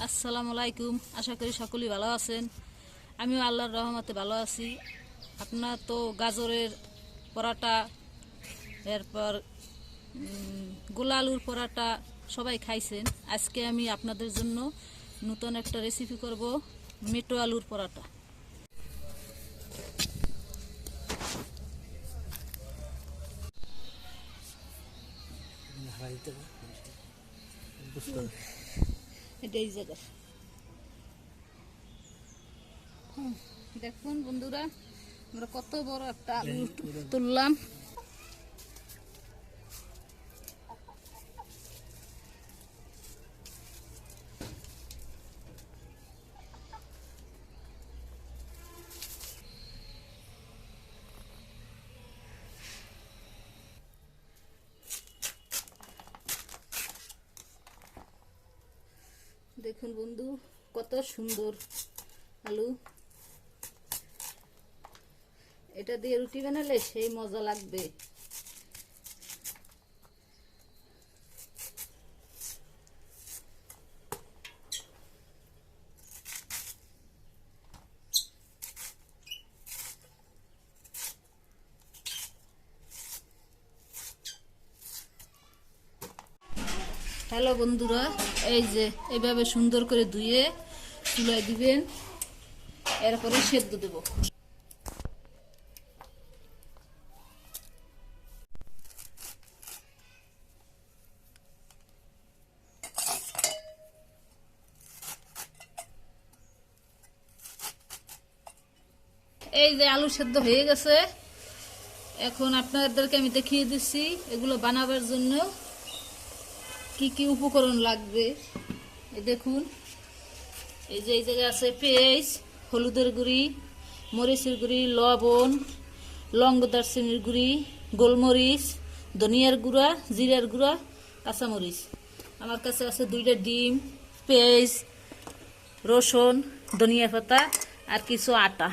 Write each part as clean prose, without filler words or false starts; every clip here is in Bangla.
আসসালামু আলাইকুম। আশা করি সকলেই ভালো আছেন। আমিও আল্লাহর রহমতে ভালো আছি। আপনার তো গাজরের পরাটা, এরপর গোলা আলুর পরাটা সবাই খাইছেন। আজকে আমি আপনাদের জন্য নতুন একটা রেসিপি করব, মেটো আলুর পরাটা। এটা এই জায়গা দেখুন বন্ধুরা, আমরা কত বড় একটা আলু তুললাম। দেখুন বন্ধু, কত সুন্দর আলু। এটা দিয়ে রুটি বানালে সেই মজা লাগবে। হ্যালো বন্ধুরা, এই যে এইভাবে সুন্দর করে ধুয়ে চুলায় দিবেন, এরপরে সেদ্ধ দেব। এই যে আলু সেদ্ধ হয়ে গেছে। এখন আপনাদেরকে আমি দেখিয়ে দিচ্ছি এগুলো বানাবার জন্য কি কি উপকরণ লাগবে। এই দেখুন, এই যে এই জায়গায় আছে পেঁয়াজ, হলুদের গুঁড়ি, মরিচের গুঁড়ি, লবণ, লং, দারচিনির গুঁড়ি, গোলমরিচ, ধনিয়ার গুঁড়া, জিরার গুঁড়া, কাঁচামরিচ। আমার কাছে আছে 2টা ডিম, পেঁয়াজ, রসুন, ধনিয়া পাতা আর কিছু আটা।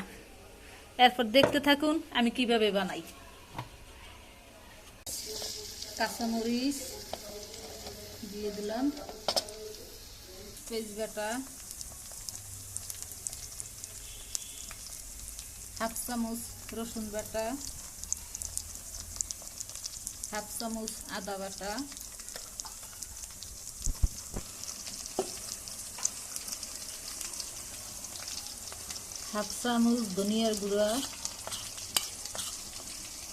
এরপর দেখতে থাকুন আমি কিভাবে বানাই। কাঁচামরিচ দিয়ে দিলাম, তেজপাতা, হাফ চামচ রসুন বাটা, হাফ চামচ আদা বাটা, হাফ চামচ ধনিয়ার গুঁড়া,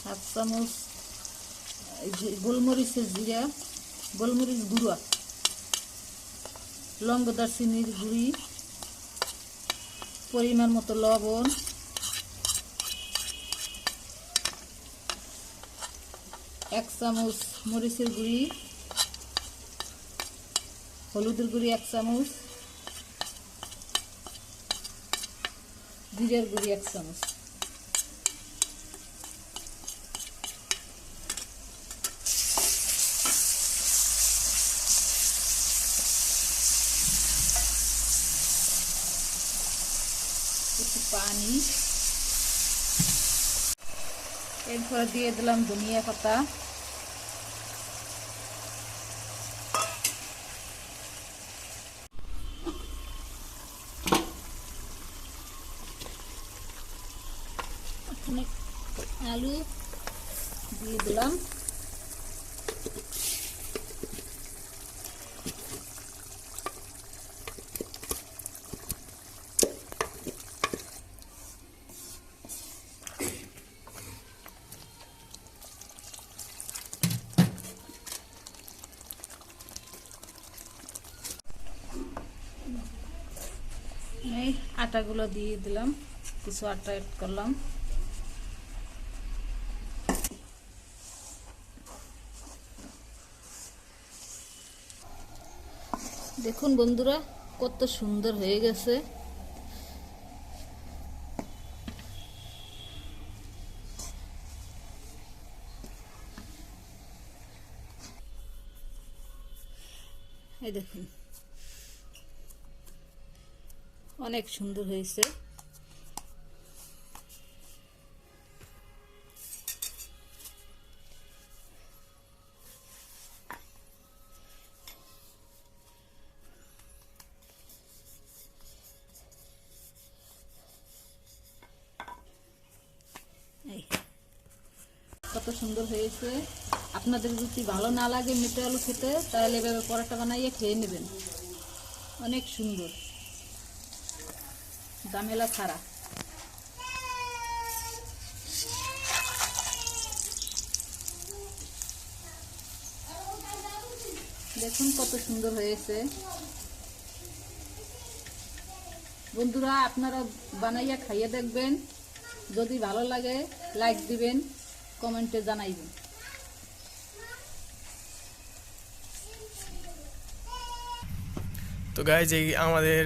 হাফ চামচ গোলমরিচের জিরা, গোলমরিচ গুঁড়া, লং, দারচিনির গুঁড়ি, পরিমাণ মতো লবণ, এক চামচ মরিচের গুঁড়ি, হলুদের গুঁড়ি 1 চামচ, জিরার গুঁড়ি 1 চামচ। একটু পানি, এরপর দিয়ে দিলাম ধনিয়া পাতা, আলু দিয়ে দিলাম, এই আটাগুলো দিয়ে দিলাম, কিছু আটা অ্যাড করলাম। দেখুন বন্ধুরা, কত সুন্দর হয়ে গেছে। এই দেখুন, অনেক সুন্দর হয়েছে। সুন্দর হয়েছে। আপনাদের যদি ভালো না লাগে মিঠা আলু খেতে, তাহলে এভাবে পরোটা বানাইয়ে খেয়ে নেবেন, অনেক সুন্দর, ঝামেলা ছাড়া। দেখুন কত সুন্দর হয়েছে। বন্ধুরা, আপনারা বানাইয়া খাইয়ে দেখবেন, যদি ভালো লাগে লাইক দিবেন, কমেন্টে জানাইবেন। তো গাইজ, এই আমাদের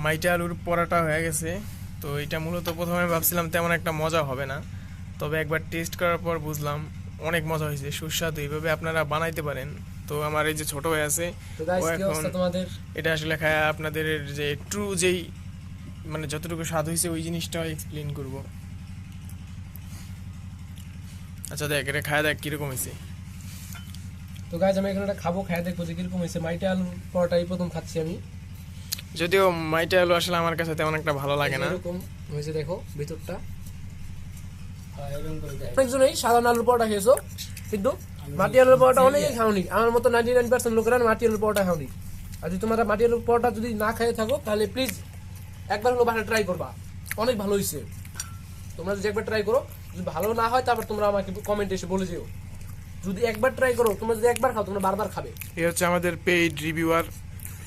মাইটা আলুর পরাটা হয়ে গেছে। তো এটা মূলত প্রথমে ভাবছিলাম তেমন একটা মজা হবে না, তবে একবার টেস্ট করার পর বুঝলাম অনেক মজা হয়েছে, সুস্বাদু। এইভাবে আপনারা বানাইতে পারেন। তো আমার এই যে ছোট ভাই আছে, ও এখন এটা আসলে খায় আপনাদের যে ট্রু যেই মানে যতটুকু স্বাদ হয়েছে ওই জিনিসটা এক্সপ্লেন করব। আচ্ছা দেখ, এটা খায় দেখ কিরকম হয়েছে। তো গাইজ আমি এখানে খাবো, খাই দেখবো যে কিরকম হয়েছে। মাইটা আলুর পরোটাই প্রথম খাচ্ছি আমি। যদিও মাইটা আলু আসলে আমার কাছে তেমন একটা ভালো লাগে না। এরকম হয়েছে, দেখো ভিতরটা। অনেকজনই সাধারণ আলুর পরোটা খেয়েছো, কিন্তু মাটি আলুর পরোটা অনেকেই খাওনি। আমার মতো 99% লোকেরা মাটি আলুর পরোটা খাওনি। আর যদি তোমরা মাটি আলুর পরোটা যদি না খেয়ে থাকো, তাহলে প্লিজ একবার হলো বাসায় ট্রাই করবা, অনেক ভালো হয়েছে। তোমরা যদি একবার ট্রাই করো, যদি ভালো না হয় তারপর তোমরা আমাকে কমেন্টে এসে বলে যেও। যদি একবার ট্রাই করো, তোমরা যদি একবার খাও, তোমরা বারবার খাবে। এই হচ্ছে আমাদের পেইড রিভিউয়ার,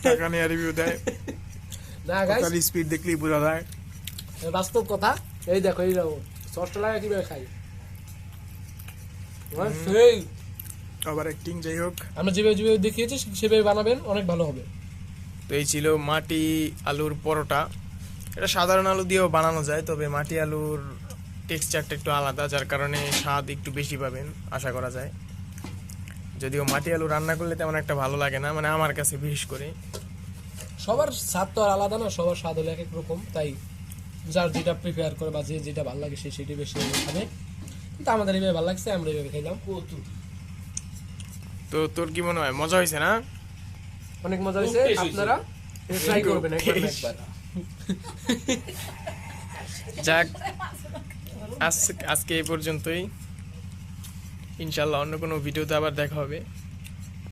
টাকা নিয়ে রিভিউ দেয়। না গাইস, খালি স্পিড দেখলেই বোঝা যায়। বাস্তব কথা। এই দেখো, এই দেখো সসটা লাগা কিভাবে খাই। সেই আবার অ্যাক্টিং, যাই হোক। আমরা যেভাবে যেভাবে দেখিয়েছি সেভাবে বানাবেন, অনেক ভালো হবে। তো এই ছিল মাটি আলুর পরোটা। এটা সাধারণ আলু দিয়েও বানানো যায়, তবে মাটি আলুর টেক্সচারটা একটু আলাদা, যার কারণে স্বাদ একটু বেশি পাবেন আশা করা যায়। যদিও মাটি আলু রান্না করলে তেমন একটা ভালো লাগে না, মানে আমার কাছে বিশেষ করে। সবার স্বাদ তো আর আলাদা না, সবার স্বাদ হলো এক এক রকম। তাই যার যেটা প্রিপেয়ার করে বা যে যেটা ভালো লাগে সে সেটাই বেশি খাবে। কিন্তু আমাদের এইভাবে ভালো লাগছে, আমরা এইভাবে খাইলাম। তো তোর কি মনে হয়, মজা হয়েছে না? অনেক মজা হয়েছে, আপনারা ট্রাই করবেন একবার না একবার। যাক, আজকে এই পর্যন্তই। ইনশাল্লাহ অন্য কোনো ভিডিওতে আবার দেখা হবে।